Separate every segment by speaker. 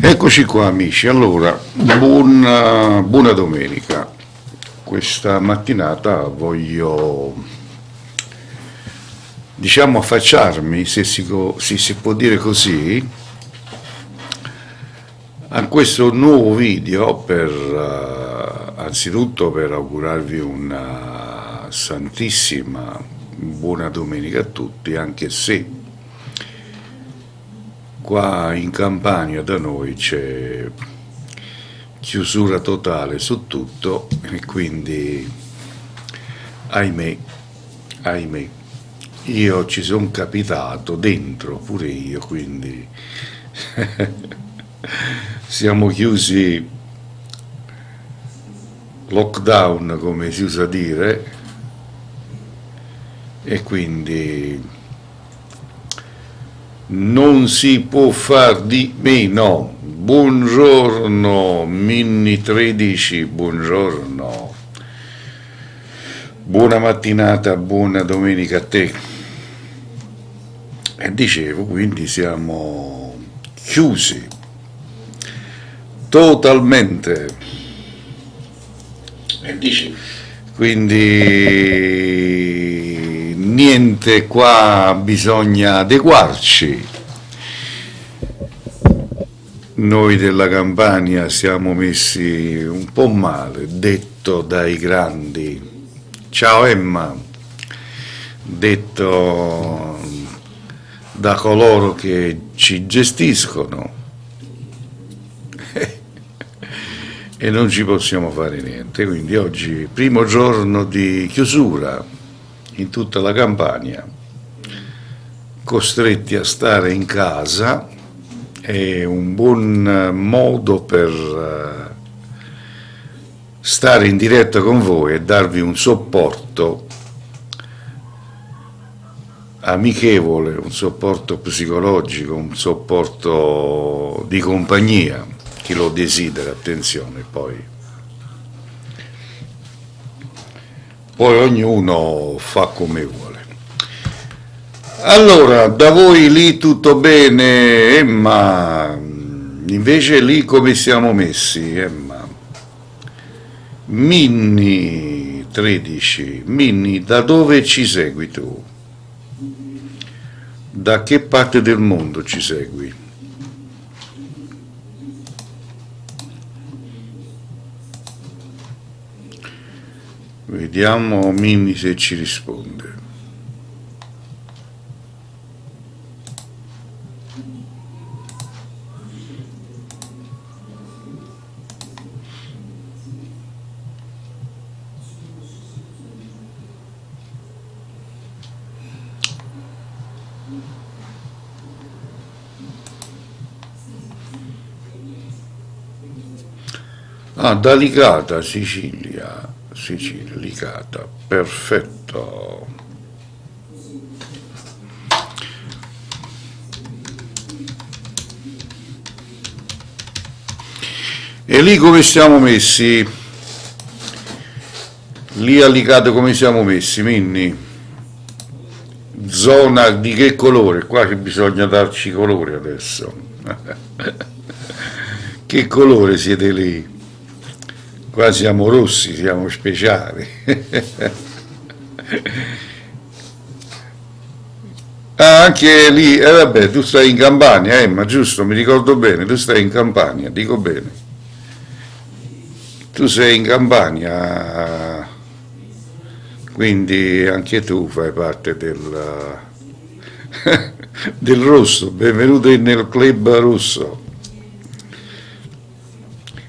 Speaker 1: Eccoci qua amici, allora, buona domenica. Questa mattinata voglio, diciamo, affacciarmi, se si può dire così, a questo nuovo video anzitutto per augurarvi una santissima buona domenica a tutti, anche se qua in Campania da noi c'è chiusura totale su tutto e quindi ahimè, io ci sono capitato dentro pure io, quindi siamo chiusi, lockdown come si usa dire, e quindi non si può far di meno. Buongiorno Minni 13, buongiorno, buona mattinata, buona domenica a te. E dicevo, quindi siamo chiusi totalmente, e dicevo, quindi niente, qua bisogna adeguarci. Noi della Campania siamo messi un po' male, detto dai grandi. Ciao Emma, detto da coloro che ci gestiscono e non ci possiamo fare niente. Quindi oggi, primo giorno di chiusura in tutta la Campania, costretti a stare in casa. È un buon modo per stare in diretta con voi e darvi un supporto amichevole, un supporto psicologico, un supporto di compagnia, chi lo desidera, attenzione, poi ognuno fa come vuole. Allora, da voi lì tutto bene, Emma? Invece lì come siamo messi, Emma? Minni 13, Minni, da dove ci segui tu? Da che parte del mondo ci segui? Vediamo Minni se ci risponde. Ah, da Licata, Sicilia, Licata, perfetto. E lì come siamo messi? Lì a Licata come siamo messi, Minni? Zona di che colore? Qua che bisogna darci colore adesso. Che colore siete lì? Qua siamo rossi, siamo speciali. Ah, anche lì, vabbè, tu stai in Campania, ma giusto, mi ricordo bene, tu stai in Campania, dico bene. Tu sei in Campania, quindi anche tu fai parte del rosso, benvenuto nel club rosso.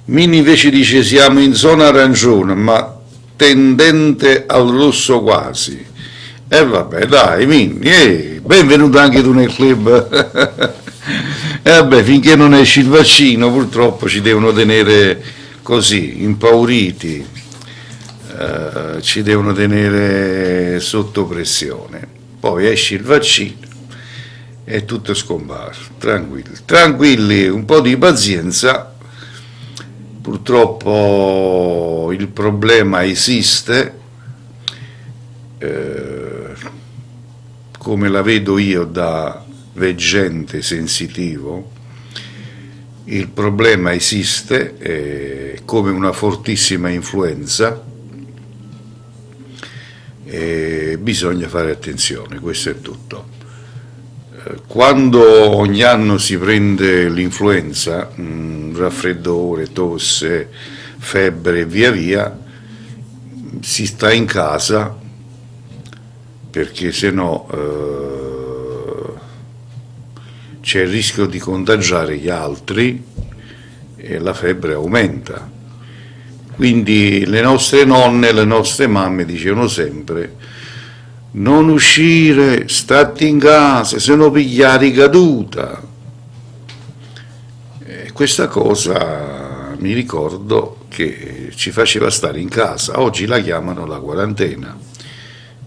Speaker 1: Mini invece dice siamo in zona arancione, ma tendente al rosso quasi. E vabbè, dai, Mini, benvenuto anche tu nel club. E vabbè, finché non esci il vaccino, purtroppo ci devono tenere così, impauriti, ci devono tenere sotto pressione. Poi esci il vaccino e tutto scompare, tranquilli, un po' di pazienza. Purtroppo il problema esiste, come la vedo io da veggente sensitivo, il problema esiste, come una fortissima influenza, e bisogna fare attenzione, questo è tutto. Quando ogni anno si prende l'influenza, raffreddore, tosse, febbre e via via, si sta in casa perché se no c'è il rischio di contagiare gli altri e la febbre aumenta. Quindi le nostre nonne, le nostre mamme dicevano sempre: non uscire, stati in casa, se no pigliare caduta. E questa cosa mi ricordo che ci faceva stare in casa. Oggi la chiamano la quarantena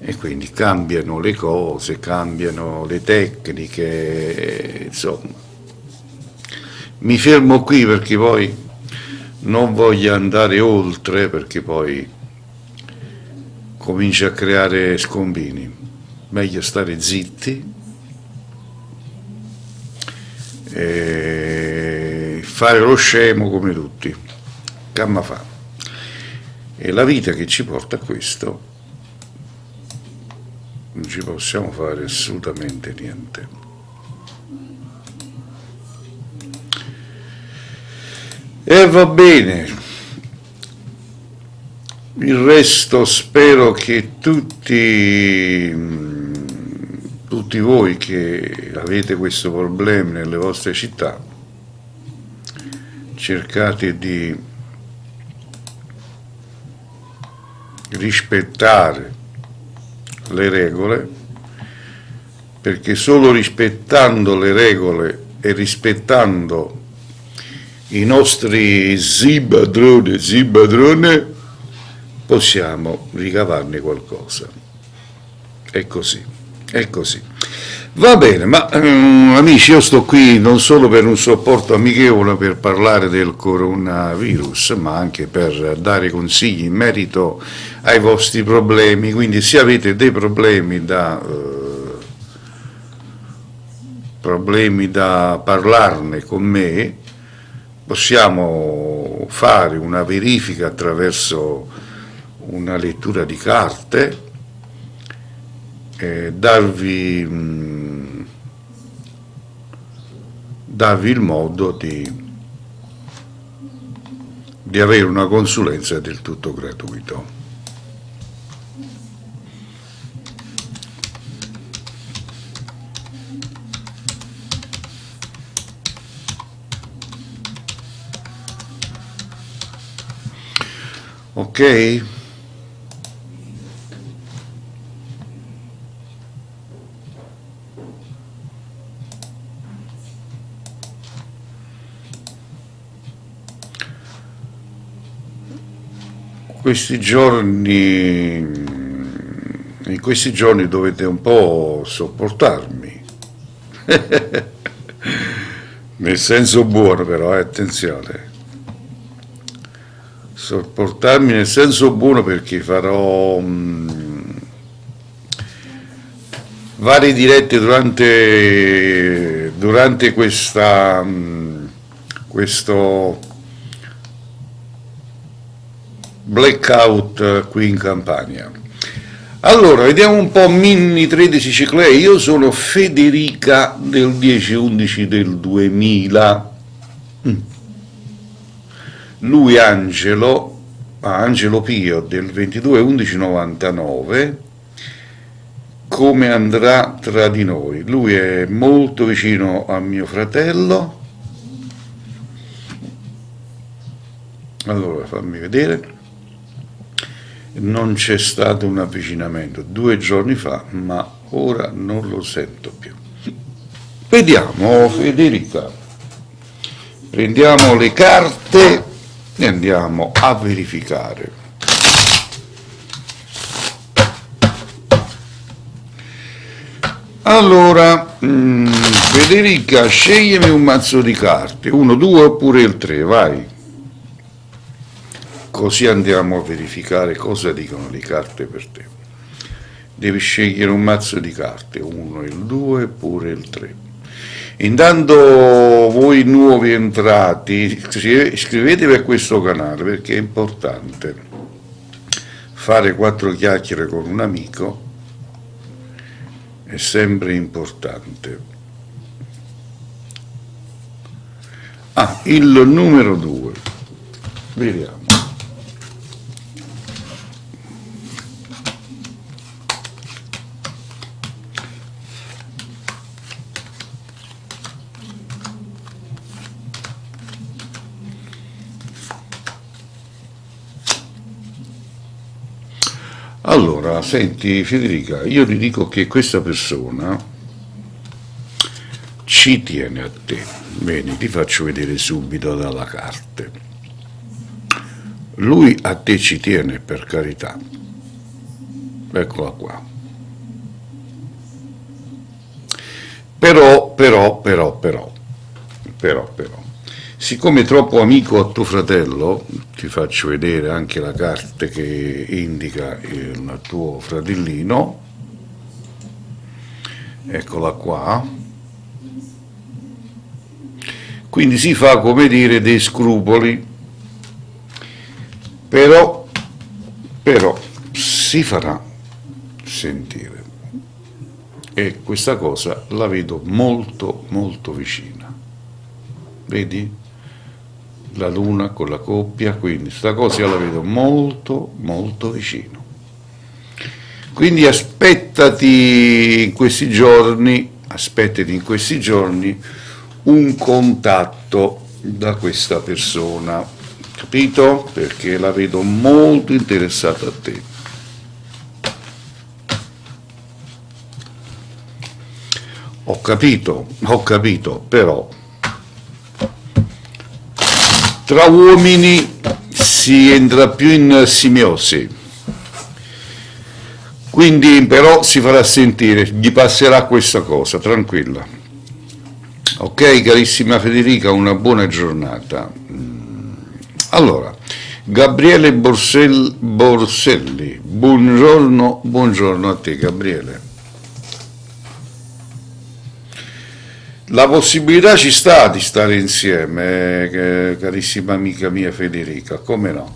Speaker 1: e quindi cambiano le cose, cambiano le tecniche, insomma. Mi fermo qui perché poi non voglio andare oltre, perché poi comincia a creare scombini. Meglio stare zitti e fare lo scemo come tutti. Camma fa. E la vita che ci porta a questo, non ci possiamo fare assolutamente niente. E va bene. Il resto spero che tutti voi che avete questo problema nelle vostre città cercate di rispettare le regole, perché solo rispettando le regole e rispettando i nostri zibadrone possiamo ricavarne qualcosa. È così, è così. Va bene, ma amici, io sto qui non solo per un supporto amichevole per parlare del coronavirus, ma anche per dare consigli in merito ai vostri problemi. Quindi se avete dei problemi da parlarne con me, possiamo fare una verifica attraverso una lettura di carte, darvi il modo di avere una consulenza del tutto gratuito. Ok? In questi giorni dovete un po' sopportarmi, nel senso buono però, attenzione, sopportarmi nel senso buono, perché farò varie dirette durante questo blackout qui in Campania. Allora, vediamo un po'. Mini 13 Ciclei. Io sono Federica del 10-11 del 2000. Lui Angelo Pio del 22-11-99. Come andrà tra di noi? Lui è molto vicino a mio fratello. Allora, fammi vedere. Non c'è stato un avvicinamento 2 giorni fa, ma ora non lo sento più. Vediamo, Federica. Prendiamo le carte e andiamo a verificare. Allora, Federica, scegliemi un mazzo di carte, 1, 2 oppure il 3, vai. Così andiamo a verificare cosa dicono le carte per te. Devi scegliere un mazzo di carte, 1, il 2 oppure il 3. Intanto voi nuovi entrati, iscrivetevi a questo canale perché è importante fare 4 chiacchiere con un amico, è sempre importante. Il numero 2, vediamo. Allora, senti Federica, io ti dico che questa persona ci tiene a te. Bene, ti faccio vedere subito dalla carta. Lui a te ci tiene, per carità. Eccola qua. Però, siccome è troppo amico a tuo fratello, ti faccio vedere anche la carta che indica il tuo fratellino, eccola qua, quindi si fa, come dire, dei scrupoli, però si farà sentire, e questa cosa la vedo molto molto vicina, vedi? La luna con la coppia, quindi questa cosa io la vedo molto molto vicino. Quindi aspettati in questi giorni un contatto da questa persona, capito? Perché la vedo molto interessata a te. Ho capito, però tra uomini si entra più in simiosi, quindi però si farà sentire, gli passerà questa cosa, tranquilla. Ok, carissima Federica, una buona giornata. Allora, Gabriele Borselli, buongiorno a te Gabriele. La possibilità ci sta di stare insieme, carissima amica mia Federica, come no?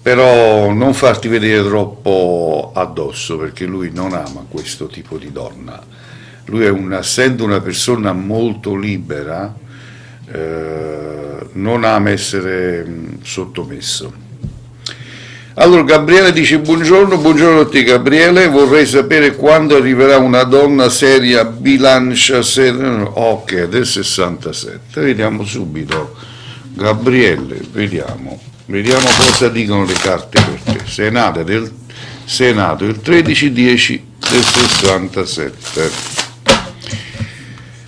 Speaker 1: Però non farti vedere troppo addosso, perché lui non ama questo tipo di donna. Lui essendo una persona molto libera, non ama essere sottomesso. Allora Gabriele dice buongiorno a te Gabriele, vorrei sapere quando arriverà una donna seria, bilancia seria, ok, del 67, vediamo subito Gabriele, vediamo cosa dicono le carte per te, sei nato il 13/10 del 67,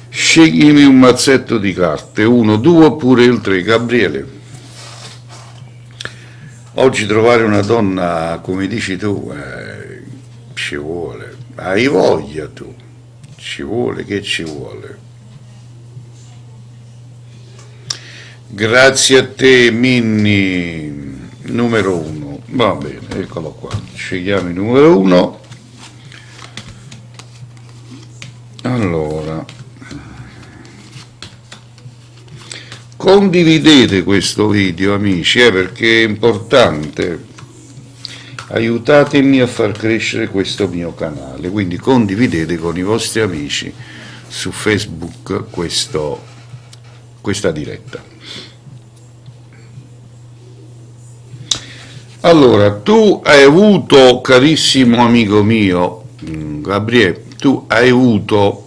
Speaker 1: sceglimi un mazzetto di carte, 1, 2 oppure il 3, Gabriele. Oggi trovare una donna, come dici tu, ci vuole, hai voglia tu, ci vuole, che ci vuole. Grazie a te Minni, numero 1, va bene, eccolo qua, scegliamo il numero 1. Allora, condividete questo video amici, perché è importante, aiutatemi a far crescere questo mio canale, quindi condividete con i vostri amici su Facebook questa diretta. Allora, tu hai avuto, carissimo amico mio Gabriele, tu hai avuto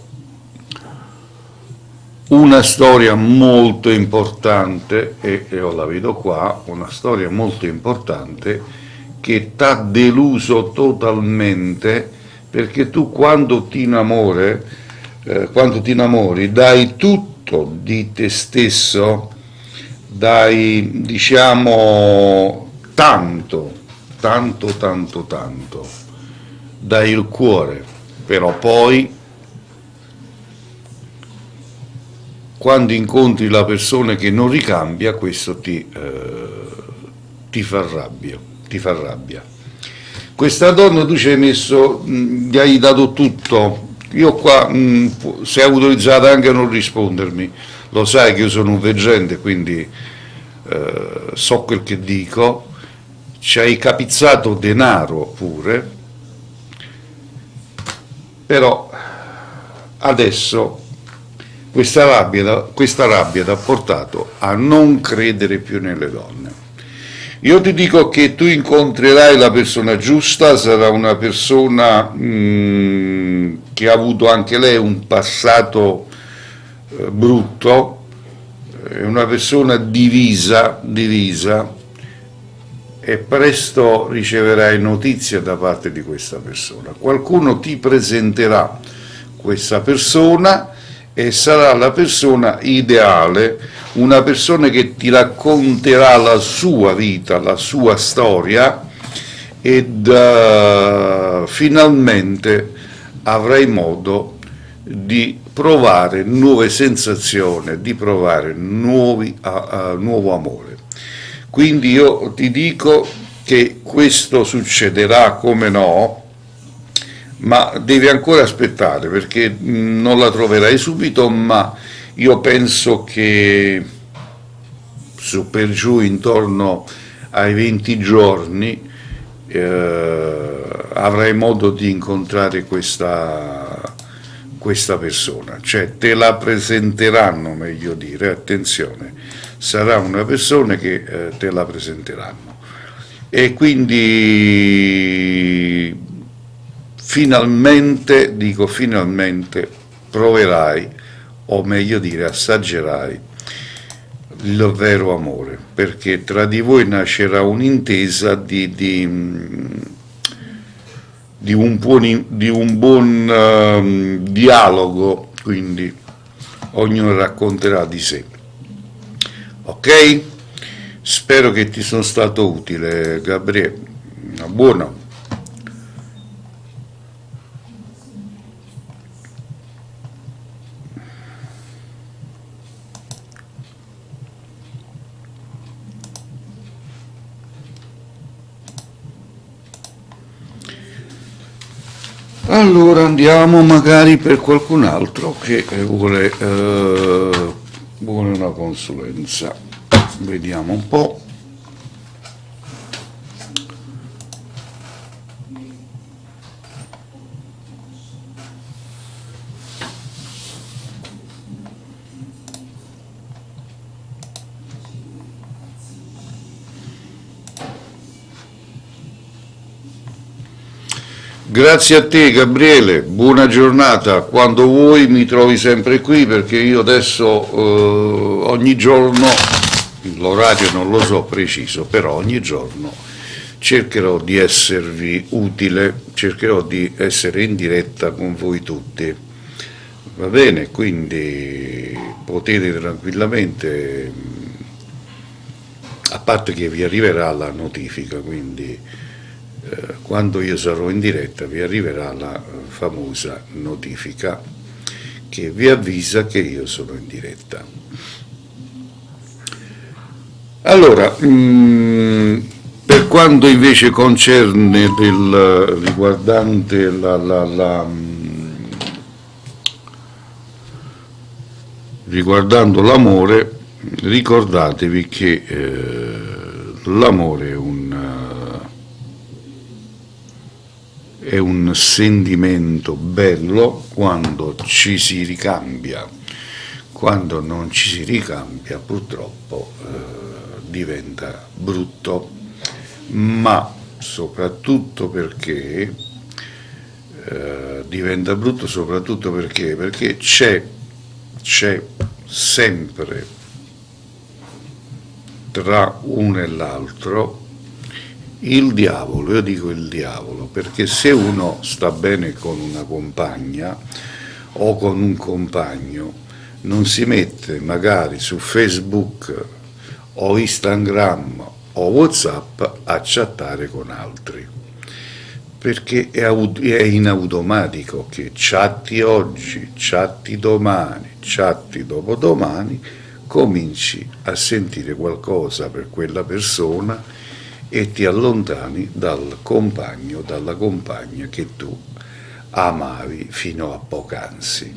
Speaker 1: una storia molto importante, e io la vedo qua, una storia molto importante che t'ha deluso totalmente, perché tu quando ti innamori dai tutto di te stesso, dai, diciamo, tanto, dai il cuore, però poi quando incontri la persona che non ricambia, questo ti fa rabbia. Questa donna tu ci hai messo, gli hai dato tutto, io qua, sei autorizzato anche a non rispondermi, lo sai che io sono un veggente, quindi so quel che dico, ci hai capizzato denaro pure, però adesso questa rabbia ti ha portato a non credere più nelle donne. Io ti dico che tu incontrerai la persona giusta, sarà una persona che ha avuto anche lei un passato brutto, è una persona divisa, e presto riceverai notizie da parte di questa persona. Qualcuno ti presenterà questa persona e sarà la persona ideale, una persona che ti racconterà la sua vita, la sua storia ed finalmente avrai modo di provare nuove sensazioni, di provare nuovo amore. Quindi io ti dico che questo succederà, come no, ma devi ancora aspettare perché non la troverai subito, ma io penso che su per giù intorno ai 20 giorni avrai modo di incontrare questa persona, cioè te la presenteranno, meglio dire, attenzione, sarà una persona che te la presenteranno e quindi finalmente, dico finalmente, proverai, o meglio dire assaggerai il vero amore, perché tra di voi nascerà un'intesa di un buon dialogo, quindi ognuno racconterà di sé. Ok? Spero che ti sono stato utile, Gabriele. Una buona. Allora andiamo magari per qualcun altro che vuole una consulenza. Vediamo un po'. Grazie a te Gabriele, buona giornata, quando vuoi mi trovi sempre qui perché io adesso ogni giorno, l'orario non lo so preciso, però ogni giorno cercherò di esservi utile, cercherò di essere in diretta con voi tutti, va bene? Quindi potete tranquillamente, a parte che vi arriverà la notifica, quindi quando io sarò in diretta vi arriverà la famosa notifica che vi avvisa che io sono in diretta. Allora, per quanto invece concerne riguardante riguardando l'amore, ricordatevi che l'amore è un sentimento bello quando ci si ricambia, quando non ci si ricambia purtroppo diventa brutto, ma soprattutto perché diventa brutto soprattutto perché c'è sempre tra uno e l'altro il diavolo, io dico il diavolo, perché se uno sta bene con una compagna o con un compagno, non si mette magari su Facebook o Instagram o WhatsApp a chattare con altri, perché è in automatico che chatti oggi, chatti domani, chatti dopodomani, cominci a sentire qualcosa per quella persona e ti allontani dal compagno, dalla compagna che tu amavi fino a poc'anzi.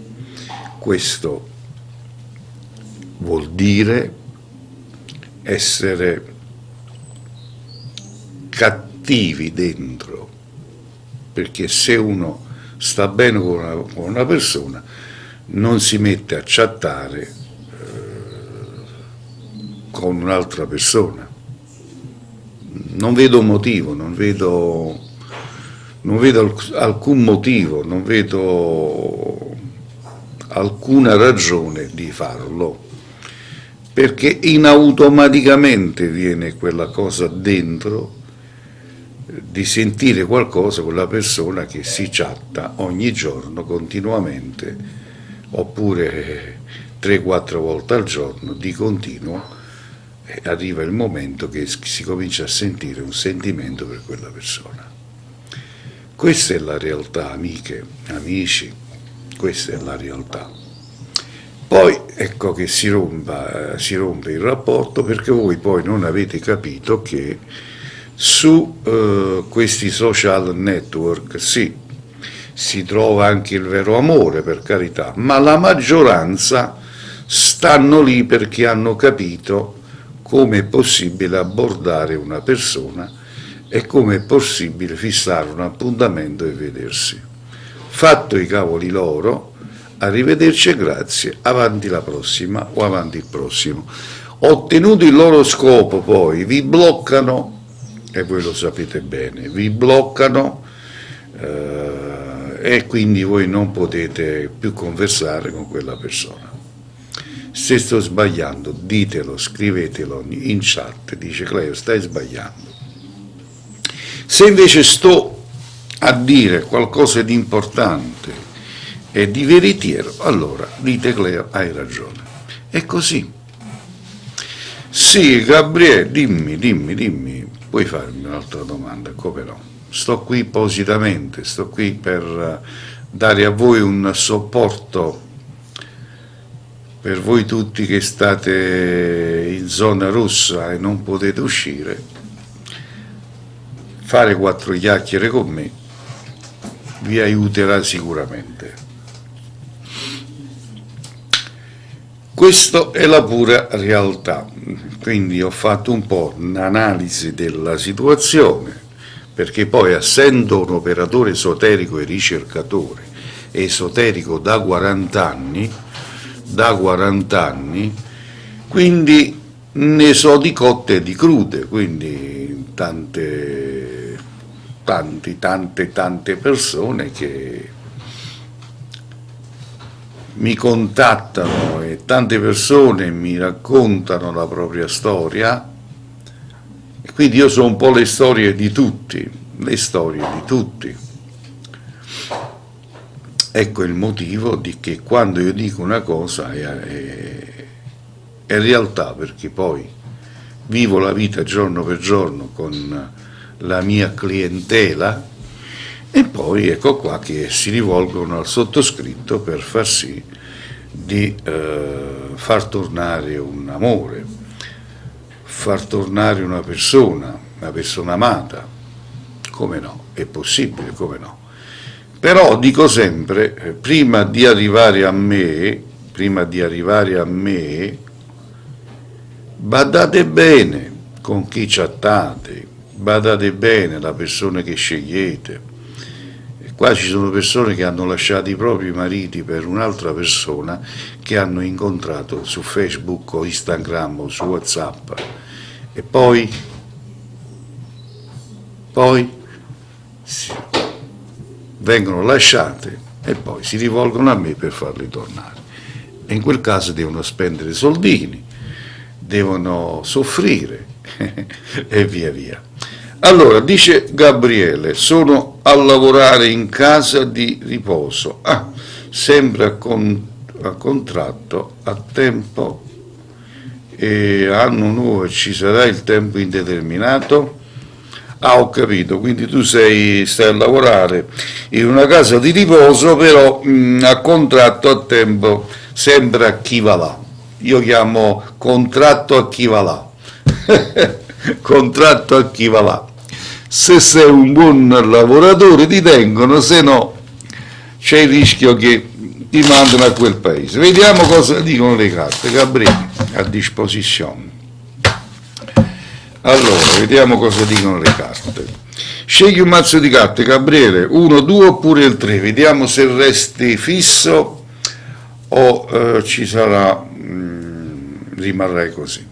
Speaker 1: Questo vuol dire essere cattivi dentro, perché se uno sta bene con una persona non si mette a chattare con un'altra persona. Non vedo motivo, non vedo alcun motivo, non vedo alcuna ragione di farlo, perché inautomaticamente viene quella cosa dentro di sentire qualcosa con la persona che si chatta ogni giorno, continuamente, oppure 3-4 volte al giorno, di continuo, e arriva il momento che si comincia a sentire un sentimento per quella persona. Questa è la realtà, amiche, amici, questa è la realtà. Poi ecco che si rompe il rapporto, perché voi poi non avete capito che su questi social network sì, si trova anche il vero amore, per carità, ma la maggioranza stanno lì perché hanno capito come è possibile abbordare una persona e come è possibile fissare un appuntamento e vedersi. Fatto i cavoli loro, arrivederci e grazie, avanti la prossima o avanti il prossimo. Ottenuto il loro scopo poi vi bloccano, e voi lo sapete bene, vi bloccano e quindi voi non potete più conversare con quella persona. Se sto sbagliando, ditelo, scrivetelo in chat, dice Cleo, stai sbagliando. Se invece sto a dire qualcosa di importante e di veritiero, allora dite Cleo, hai ragione. È così. Sì, Gabriele, dimmi, puoi farmi un'altra domanda, come no? Sto qui appositamente, sto qui per dare a voi un supporto per voi tutti che state in zona rossa e non potete uscire. Fare 4 chiacchiere con me vi aiuterà sicuramente. Questa è la pura realtà, quindi ho fatto un po' un'analisi della situazione, perché poi essendo un operatore esoterico e ricercatore, esoterico da 40 anni, quindi ne so di cotte e di crude, quindi tante persone che mi contattano e tante persone mi raccontano la propria storia, e quindi io so un po' le storie di tutti, Ecco il motivo di che quando io dico una cosa è realtà, perché poi vivo la vita giorno per giorno con la mia clientela e poi ecco qua che si rivolgono al sottoscritto per far sì di far tornare un amore, far tornare una persona amata. Come no? È possibile, come no? Però dico sempre, prima di arrivare a me, badate bene con chi chattate, badate bene la persona che scegliete. E qua ci sono persone che hanno lasciato i propri mariti per un'altra persona che hanno incontrato su Facebook o Instagram o su WhatsApp e poi vengono lasciate e poi si rivolgono a me per farli tornare. E in quel caso devono spendere soldini, devono soffrire e via via. Allora, dice Gabriele, sono a lavorare in casa di riposo. Sempre a contratto, a tempo e anno nuovo ci sarà il tempo indeterminato. Ho capito, quindi tu stai a lavorare in una casa di riposo, però a contratto a tempo, sempre a chi va là. Io chiamo contratto a chi va là. Contratto a chi va là. Se sei un buon lavoratore ti tengono, se no c'è il rischio che ti mandano a quel paese. Vediamo cosa dicono le carte. Gabriele, a disposizione. Allora, vediamo cosa dicono le carte. Scegli un mazzo di carte, Gabriele, 1, 2 oppure il 3. Vediamo se resti fisso o ci sarà, rimarrai così.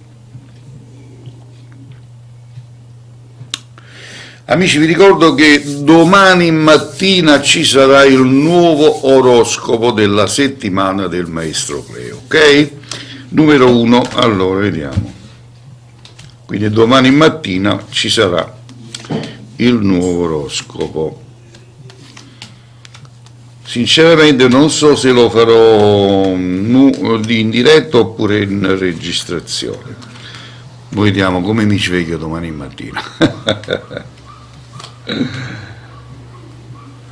Speaker 1: Amici, vi ricordo che domani mattina ci sarà il nuovo oroscopo della settimana del Maestro Cleo, ok? Numero 1, allora vediamo. Quindi domani mattina ci sarà il nuovo oroscopo. Sinceramente non so se lo farò in diretta oppure in registrazione. Vediamo come mi sveglio domani mattina.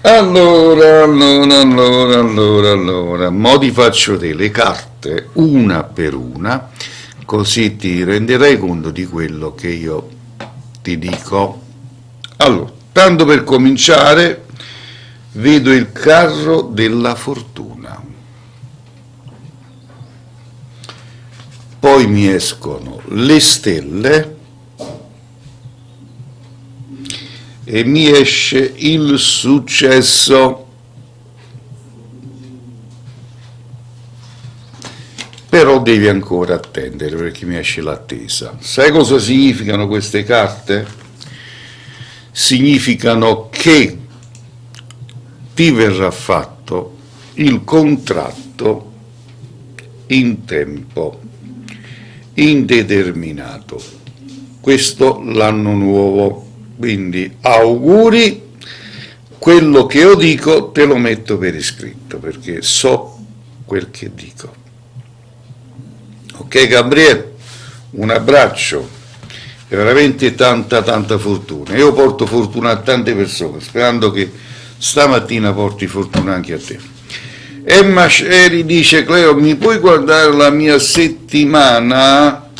Speaker 1: Allora, mo ti faccio delle carte una per una, così ti renderai conto di quello che io ti dico. Allora, tanto per cominciare, vedo il carro della fortuna, poi mi escono le stelle e mi esce il successo. Però devi ancora attendere perché mi esce l'attesa. Sai cosa significano queste carte? Significano che ti verrà fatto il contratto in tempo indeterminato. Questo l'anno nuovo. Quindi auguri, quello che io dico te lo metto per iscritto perché so quel che dico. Ok Gabriele, un abbraccio e veramente tanta fortuna. Io porto fortuna a tante persone, sperando che stamattina porti fortuna anche a te. Emma Sceri dice: Cleo, mi puoi guardare la mia settimana?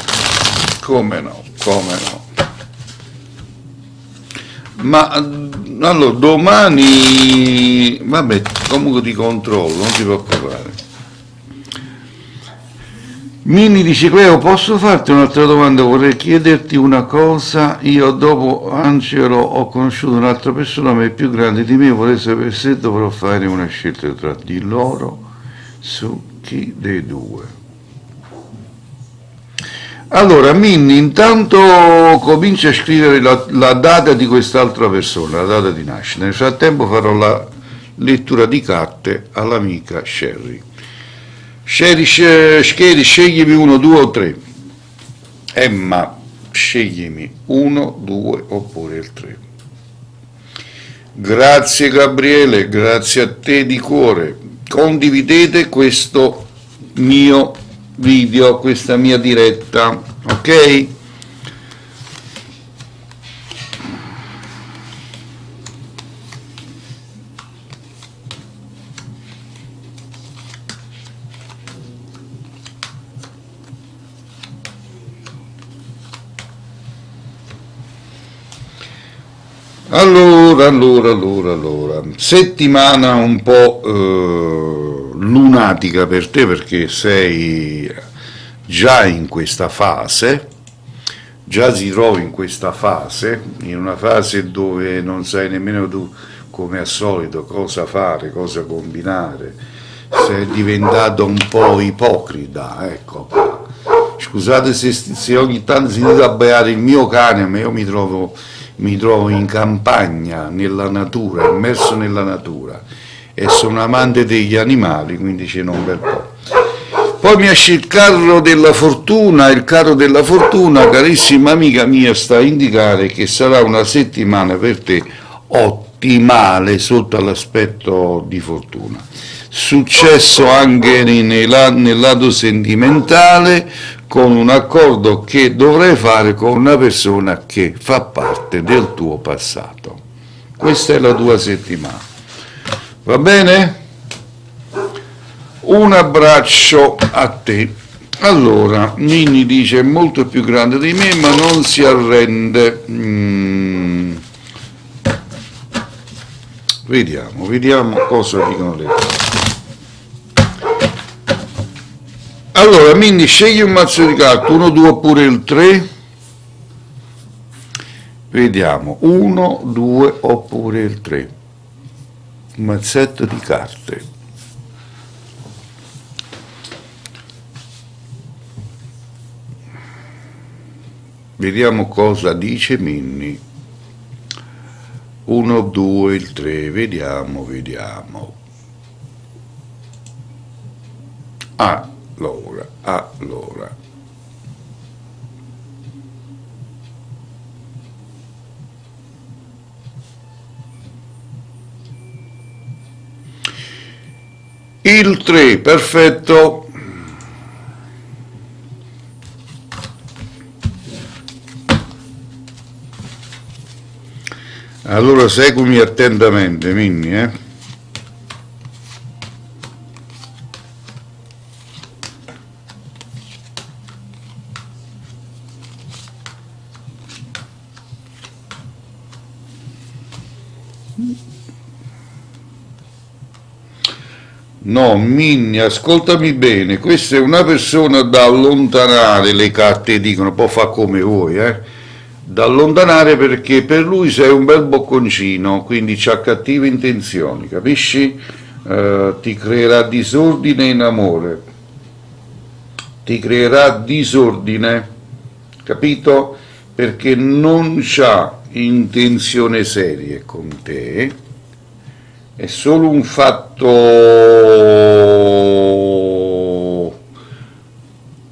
Speaker 1: Come no. Ma allora domani, vabbè, comunque ti controllo, non ti preoccupare. Mini dice: Cleo, posso farti un'altra domanda? Vorrei chiederti una cosa. Io dopo Angelo ho conosciuto un'altra persona ma è più grande di me, vorrei sapere se dovrò fare una scelta tra di loro, su chi dei due. Allora, Minni, intanto comincia a scrivere la data di quest'altra persona, la data di nascita. Nel frattempo farò la lettura di carte all'amica Sherry. Sherry, sceglimi 1, 2 o 3. Emma, sceglimi 1, 2 oppure il 3. Grazie Gabriele, grazie a te di cuore. Condividete questo mio video, questa mia diretta, ok? Allora, settimana un po' lunatica per te perché sei già in questa fase, già si trova in questa fase, in una fase dove non sai nemmeno tu come al solito cosa fare, cosa combinare, sei diventato un po' ipocrita, ecco. Scusate se ogni tanto si deve abbaiare il mio cane, ma io mi trovo in campagna, nella natura, immerso nella natura e sono amante degli animali, quindi ce n'è un bel po'. Poi mi esce il carro della fortuna, carissima amica mia, sta a indicare che sarà una settimana per te ottimale sotto l'aspetto di fortuna. Successo anche nel lato sentimentale, con un accordo che dovrai fare con una persona che fa parte del tuo passato. Questa è la tua settimana. Va bene? Un abbraccio a te. Allora, Nini dice: è molto più grande di me, ma non si arrende. Vediamo cosa dicono le carte. Allora, quindi scegli un mazzo di carte, 1, 2 oppure il 3. Vediamo, 1, 2 oppure il 3. Un mazzetto di carte. Vediamo cosa dice Minni. 1, 2, il 3, vediamo. Allora. Il 3, perfetto. Allora seguimi attentamente, Minni, No, Minni, ascoltami bene, questa è una persona da allontanare, le carte dicono, può fare come vuoi, da allontanare perché per lui sei un bel bocconcino, quindi c'ha cattive intenzioni, capisci? Ti creerà disordine in amore, ti creerà disordine, capito? Perché non c'ha intenzione serie con te, è solo un fatto,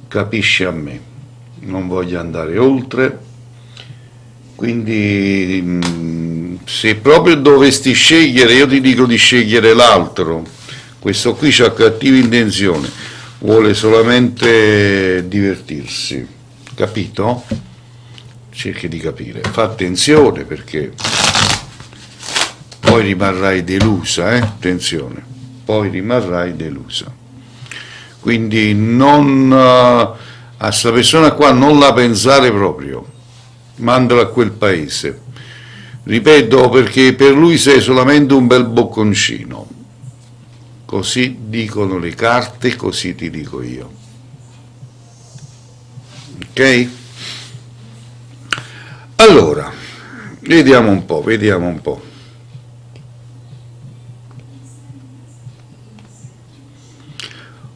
Speaker 1: capisci a me, non voglio andare oltre, quindi se proprio dovesti scegliere, io ti dico di scegliere l'altro, questo qui c'ha cattiva intenzione, vuole solamente divertirsi, capito? Cerchi di capire, fa attenzione perché poi rimarrai delusa, attenzione, poi rimarrai delusa. Quindi non, a sta persona qua non la pensare proprio, mandala a quel paese. Ripeto, perché per lui sei solamente un bel bocconcino. Così dicono le carte, così ti dico io. Ok? Allora, vediamo un po'.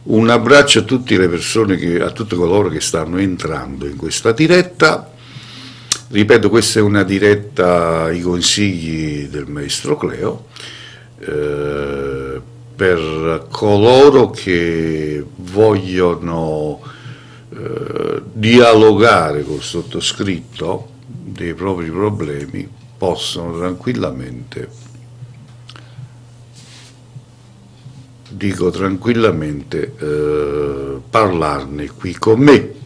Speaker 1: Un abbraccio a tutte le persone, a tutti coloro che stanno entrando in questa diretta. Ripeto, questa è una diretta ai consigli del maestro Cleo, per coloro che vogliono dialogare col sottoscritto dei propri problemi, possono tranquillamente, parlarne qui con me.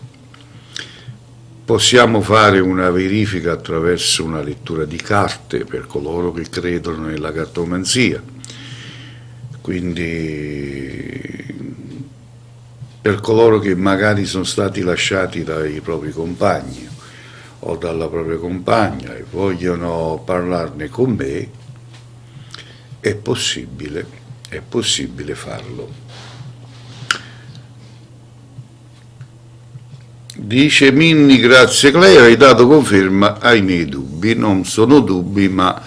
Speaker 1: Possiamo fare una verifica attraverso una lettura di carte per coloro che credono nella cartomanzia, quindi per coloro che magari sono stati lasciati dai propri compagni o dalla propria compagna e vogliono parlarne con me, è possibile farlo. Dice Minni, grazie Cleo, hai dato conferma ai miei dubbi, non sono dubbi ma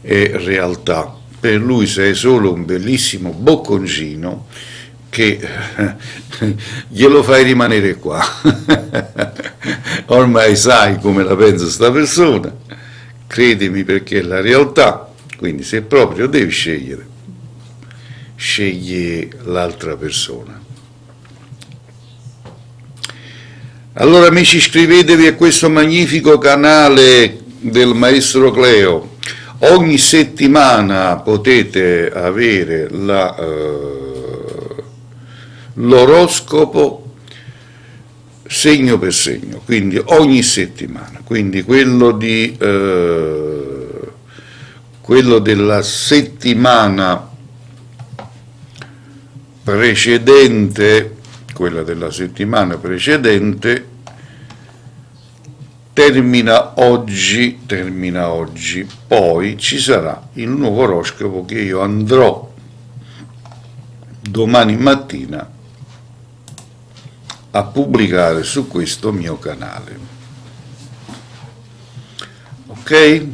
Speaker 1: è realtà. Per lui sei solo un bellissimo bocconcino che glielo fai rimanere qua. Ormai sai come la pensa sta persona, credimi perché è la realtà, quindi se proprio devi scegliere, scegli l'altra persona. Allora amici, iscrivetevi a questo magnifico canale del maestro Cleo. Ogni settimana potete avere l'oroscopo segno per segno, quindi ogni settimana, quindi quello della settimana precedente, termina oggi, poi ci sarà il nuovo oroscopo che io andrò domani mattina a pubblicare su questo mio canale. Ok?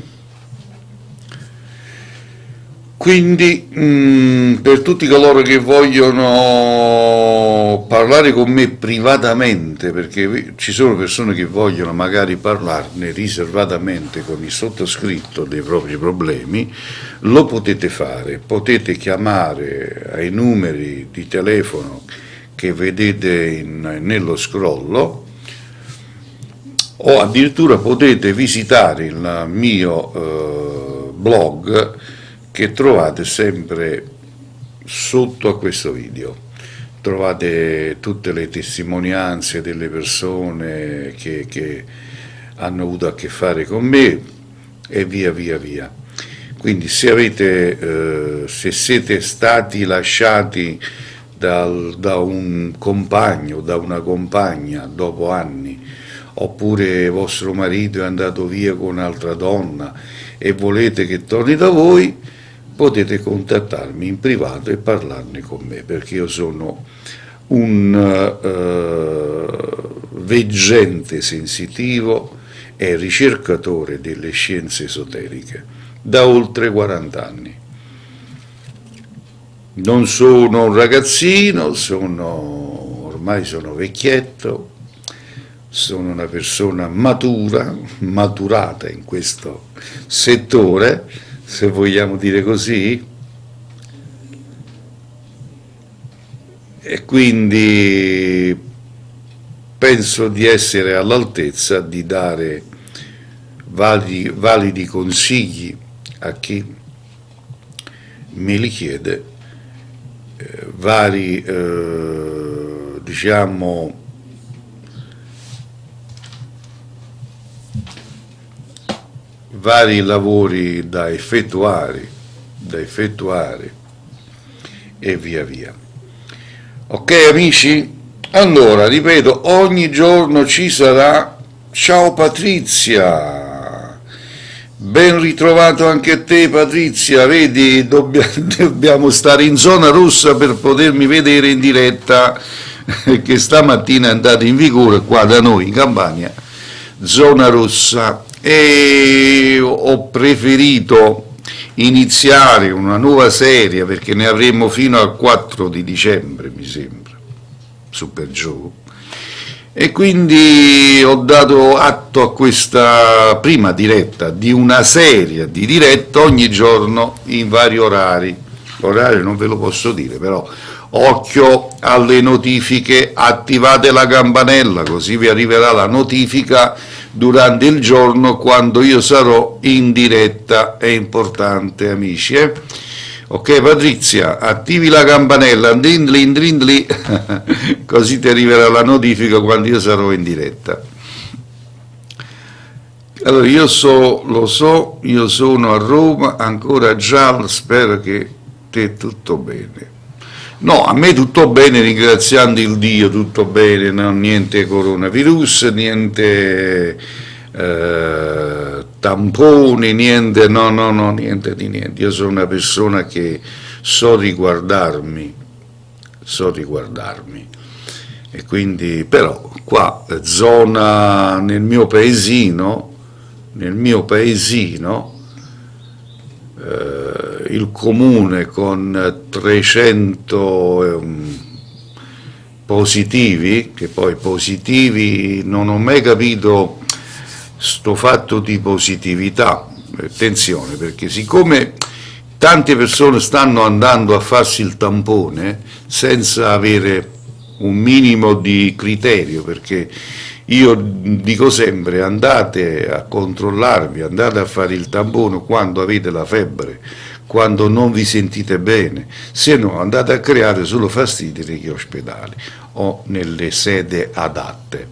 Speaker 1: Quindi per tutti coloro che vogliono parlare con me privatamente, perché ci sono persone che vogliono magari parlarne riservatamente con il sottoscritto dei propri problemi, lo potete fare, potete chiamare ai numeri di telefono che vedete nello scrollo, o addirittura potete visitare il mio blog che trovate sempre sotto a questo video. Trovate tutte le testimonianze delle persone che hanno avuto a che fare con me e via via via. Quindi se siete stati lasciati da un compagno, da una compagna dopo anni, oppure vostro marito è andato via con un'altra donna e volete che torni da voi, potete contattarmi in privato e parlarne con me, perché io sono un veggente sensitivo e ricercatore delle scienze esoteriche da oltre 40 anni. Non sono un ragazzino, ormai sono vecchietto, sono una persona maturata in questo settore, se vogliamo dire così, e quindi penso di essere all'altezza di dare validi consigli a chi me li chiede, vari lavori da effettuare e via via. Ok amici? Allora, ripeto, ogni giorno ci sarà. Ciao Patrizia, ben ritrovato anche a te Patrizia, vedi, dobbiamo stare in zona rossa per potermi vedere in diretta, che stamattina è andata in vigore qua da noi in Campania, zona rossa, e ho preferito iniziare una nuova serie perché ne avremo fino al 4 di dicembre, mi sembra, su per giù, e quindi ho dato atto a questa prima diretta di una serie di dirette ogni giorno in vari orari. L'orario non ve lo posso dire, però occhio alle notifiche, attivate la campanella così vi arriverà la notifica durante il giorno quando io sarò in diretta. È importante amici, Ok Patrizia, attivi la campanella, indrindli, così ti arriverà la notifica quando io sarò in diretta. Allora io sono a Roma, ancora giallo, spero che te tutto bene. No, a me tutto bene, ringraziando il Dio, tutto bene, no, niente coronavirus, niente tamponi, niente, no, niente di niente. Io sono una persona che so riguardarmi, e quindi, però, qua, zona, nel mio paesino, il comune con 300 positivi, che poi positivi non ho mai capito sto fatto di positività, attenzione, perché siccome tante persone stanno andando a farsi il tampone senza avere un minimo di criterio, perché io dico sempre andate a controllarvi, andate a fare il tampone quando avete la febbre, quando non vi sentite bene, se no andate a creare solo fastidi negli ospedali o nelle sedi adatte.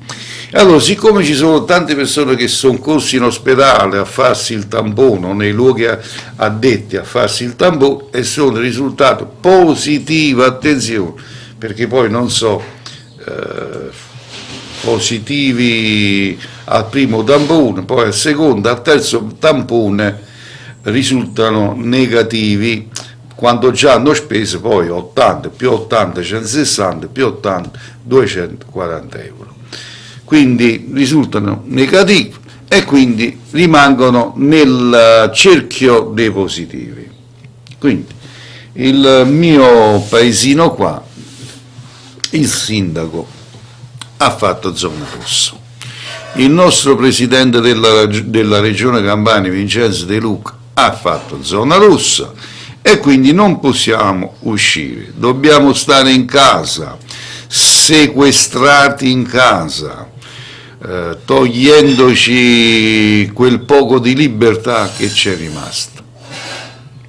Speaker 1: Allora, siccome ci sono tante persone che sono corsi in ospedale a farsi il tampone o nei luoghi addetti a farsi il tampone e sono risultato positivo, attenzione, perché poi non so, positivi al primo tampone, poi al secondo, al terzo tampone risultano negativi, quando già hanno speso poi 80 più 80, 160 più 80, 240 euro. Quindi risultano negativi e quindi rimangono nel cerchio dei positivi. Quindi il mio paesino qua, il sindaco, ha fatto zona rossa. Il nostro presidente della regione Campania, Vincenzo De Luca, ha fatto zona rossa e quindi non possiamo uscire, dobbiamo stare in casa, sequestrati in casa, togliendoci quel poco di libertà che c'è rimasta.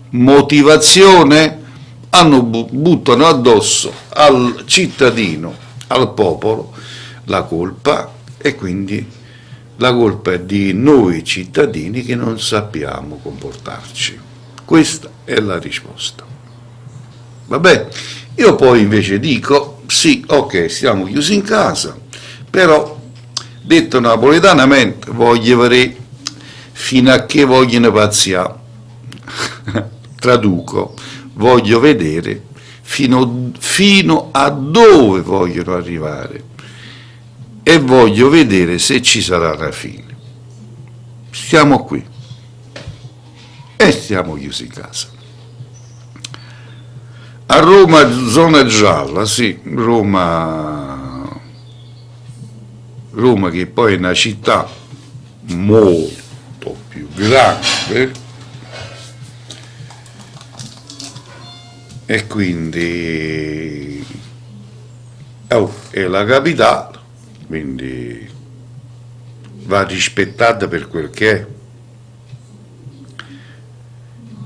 Speaker 1: Motivazione? Buttano addosso al cittadino, al popolo, la colpa, e quindi la colpa è di noi cittadini che non sappiamo comportarci. Questa è la risposta. Vabbè, io poi invece dico, sì, ok, stiamo chiusi in casa, però, detto napoletanamente, voglio vedere fino a che vogliono pazziare. Traduco, voglio vedere fino a dove vogliono arrivare e voglio vedere se ci sarà la fine. Stiamo qui e stiamo chiusi in casa. A Roma, zona gialla, sì, Roma che poi è una città molto più grande e quindi è la capitale, quindi va rispettata per quel che è.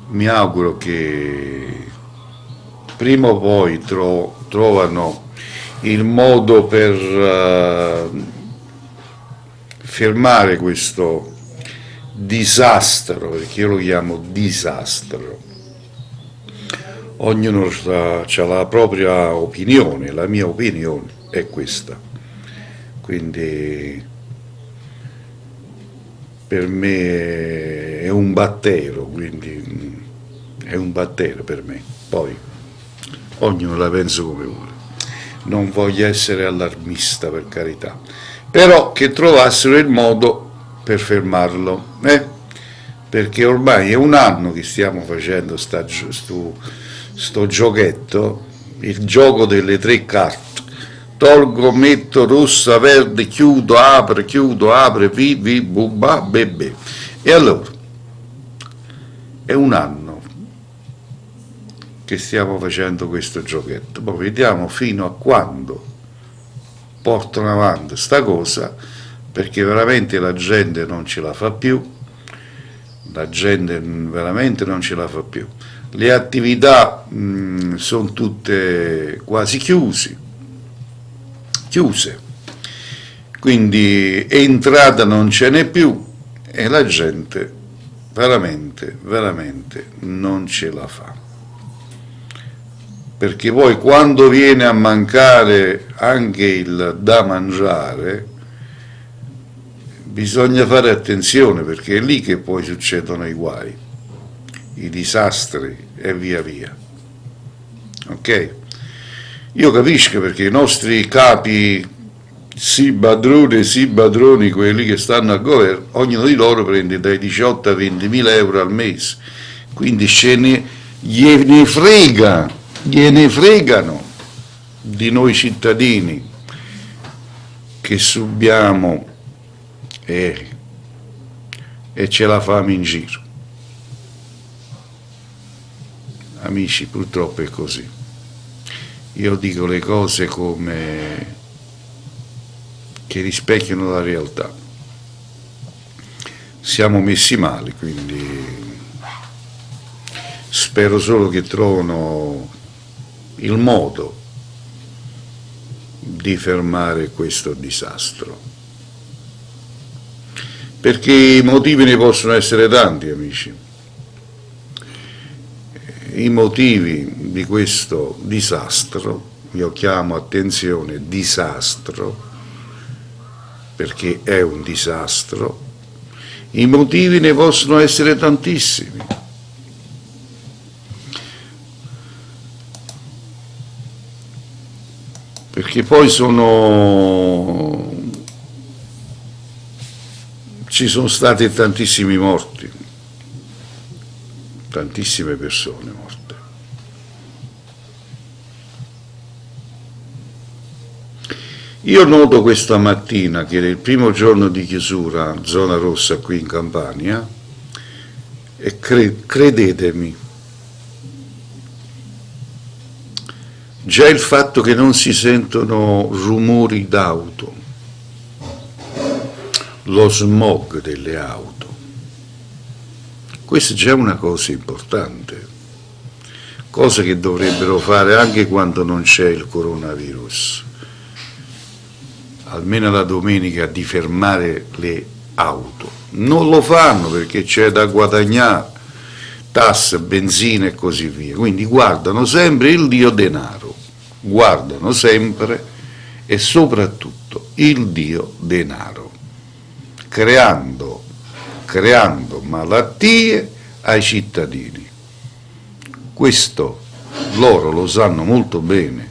Speaker 1: Mi auguro che prima o poi trovano il modo per fermare questo disastro, perché io lo chiamo disastro. Ognuno ha la propria opinione, la mia opinione è questa. Quindi per me è un battero, quindi è un battero per me. Poi ognuno la pensa come vuole. Non voglio essere allarmista, per carità, però che trovassero il modo per fermarlo, perché ormai è un anno che stiamo facendo sto giochetto, il gioco delle tre carte. Tolgo, metto rossa, verde, chiudo, apre, vi, bubba, bebè. E allora, è un anno che stiamo facendo questo giochetto, poi vediamo fino a quando portano avanti sta cosa, perché veramente la gente non ce la fa più, la gente veramente non ce la fa più. Le attività sono tutte quasi chiuse, quindi entrata non ce n'è più e la gente veramente non ce la fa, perché poi quando viene a mancare anche il da mangiare bisogna fare attenzione, perché è lì che poi succedono i guai, i disastri e via via. Ok? Io capisco, perché i nostri capi, sì padroni, quelli che stanno al governo, ognuno di loro prende dai 18 a 20 mila euro al mese, quindi gliene fregano di noi cittadini che subiamo e ce la famo in giro. Amici, purtroppo è così. Io dico le cose come che rispecchiano la realtà. Siamo messi male, quindi spero solo che trovino il modo di fermare questo disastro. Perché i motivi ne possono essere tanti, amici. I motivi di questo disastro, io chiamo attenzione disastro, perché è un disastro. I motivi ne possono essere tantissimi. Perché poi ci sono stati tantissimi morti, tantissime persone morte. Io noto questa mattina che nel primo giorno di chiusura, zona rossa qui in Campania, e credetemi, già il fatto che non si sentono rumori d'auto, lo smog delle auto, questa è già una cosa importante, cosa che dovrebbero fare anche quando non c'è il coronavirus, almeno la domenica, di fermare le auto. Non lo fanno perché c'è da guadagnare, tasse, benzina e così via, quindi guardano sempre il dio denaro, guardano sempre e soprattutto il dio denaro, creando malattie ai cittadini. Questo loro lo sanno molto bene,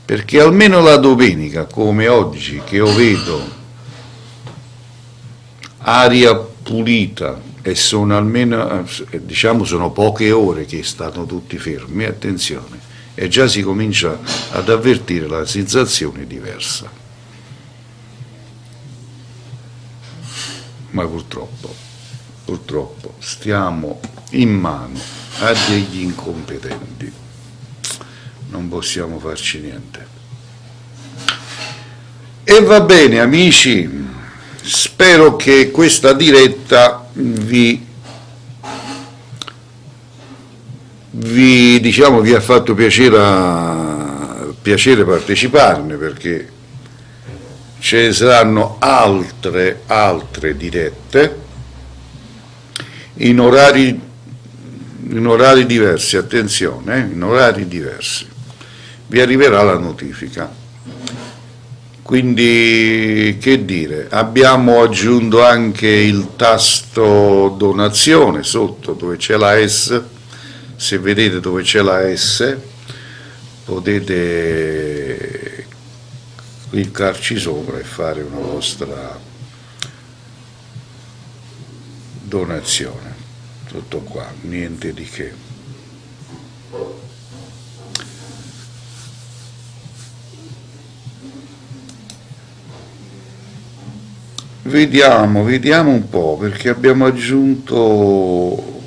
Speaker 1: perché almeno la domenica, come oggi, che io vedo aria pulita e sono almeno, diciamo, sono poche ore che stanno tutti fermi, attenzione, e già si comincia ad avvertire la sensazione diversa. Ma purtroppo stiamo in mano a degli incompetenti, non possiamo farci niente. E va bene amici, spero che questa diretta vi ha fatto piacere parteciparne, perché ce ne saranno altre dirette in orari diversi, attenzione, in orari diversi. Vi arriverà la notifica. Quindi, che dire, abbiamo aggiunto anche il tasto donazione sotto dove c'è la S. Se vedete dove c'è la S, potete cliccarci sopra e fare una vostra donazione. Tutto qua, niente di che. Vediamo un po', perché abbiamo aggiunto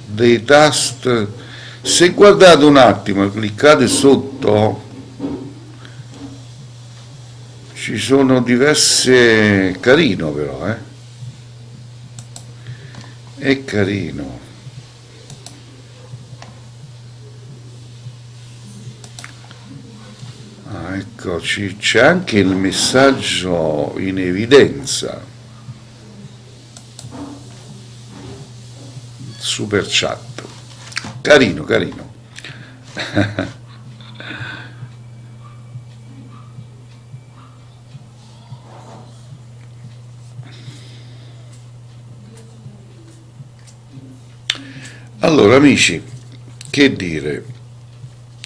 Speaker 1: dei tasti. Se guardate un attimo, cliccate sotto, ci sono diverse, carino però, è carino. Ecco, c'è anche il messaggio in evidenza, super chat, carino. Allora amici, che dire,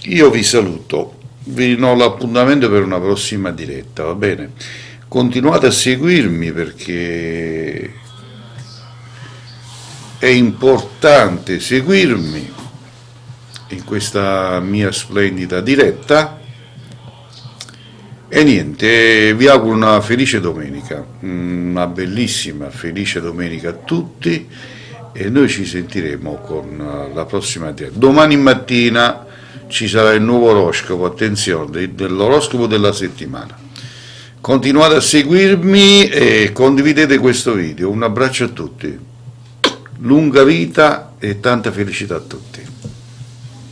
Speaker 1: io vi saluto, vi do l'appuntamento per una prossima diretta, va bene? Continuate a seguirmi perché è importante seguirmi in questa mia splendida diretta. E niente, vi auguro una felice domenica, una bellissima felice domenica a tutti, e noi ci sentiremo con la prossima diretta. Domani mattina ci sarà il nuovo oroscopo, attenzione, dell'oroscopo della settimana. Continuate a seguirmi e condividete questo video. Un abbraccio a tutti, lunga vita e tanta felicità a tutti.